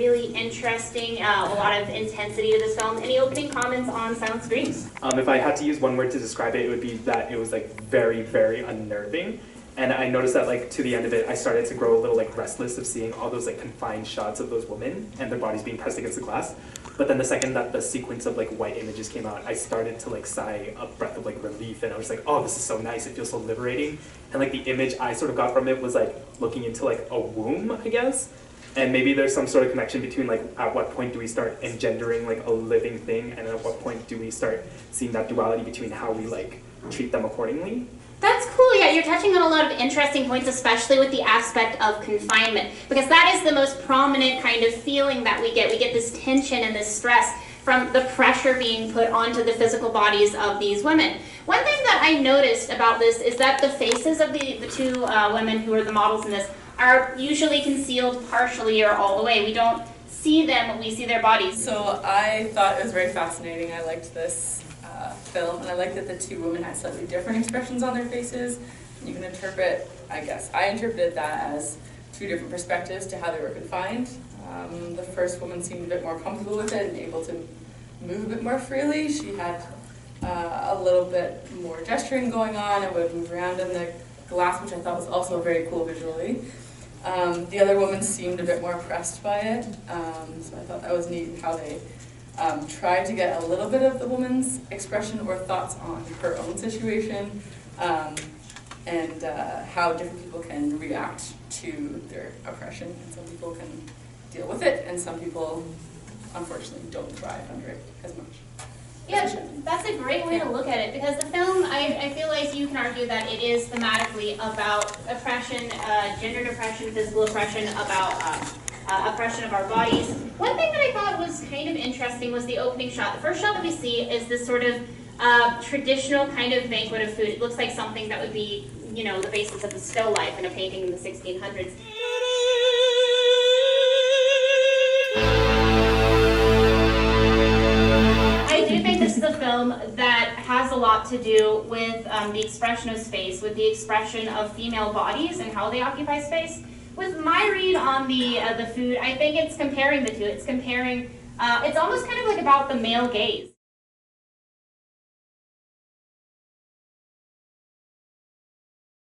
really interesting, a lot of intensity to this film. Any opening comments on Silent Screams? If I had to use one word to describe it, it would be that it was like very, very unnerving. And I noticed that like to the end of it, I started to grow a little like restless of seeing all those like confined shots of those women and their bodies being pressed against the glass. But then the second that the sequence of like white images came out, I started to like sigh a breath of like relief, and I was like, oh, this is so nice. It feels so liberating. And like the image I sort of got from it was like looking into like a womb, I guess. And maybe there's some sort of connection between like at what point do we start engendering like a living thing, and at what point do we start seeing that duality between how we like treat them accordingly. That's cool, yeah, you're touching on a lot of interesting points, especially with the aspect of confinement, because that is the most prominent kind of feeling that we get. We get this tension and this stress from the pressure being put onto the physical bodies of these women. One thing that I noticed about this is that the faces of the two women who are the models in this are usually concealed partially or all the way. We don't see them when we see their bodies. So I thought it was very fascinating. I liked this film, and I liked that the two women had slightly different expressions on their faces. You can interpret, I guess, I interpreted that as two different perspectives to how they were confined. The first woman seemed a bit more comfortable with it and able to move a bit more freely. She had a little bit more gesturing going on and would move around in the glass, which I thought was also very cool visually. The other woman seemed a bit more oppressed by it, so I thought that was neat how they tried to get a little bit of the woman's expression or thoughts on her own situation, and how different people can react to their oppression. And some people can deal with it, and some people, unfortunately, don't thrive under it as much. Yeah, that's a great way to look at it, because the film, I feel like you can argue that it is thematically about oppression, gendered oppression, physical oppression, about oppression of our bodies. One thing that I thought was kind of interesting was the opening shot. The first shot that we see is this sort of traditional kind of banquet of food. It looks like something that would be, you know, the basis of the still life in a painting in the 1600s. I do think this is a film that has a lot to do with the expression of space, with the expression of female bodies and how they occupy space. With my read on the food, I think it's comparing the two. It's comparing, it's almost kind of like about the male gaze.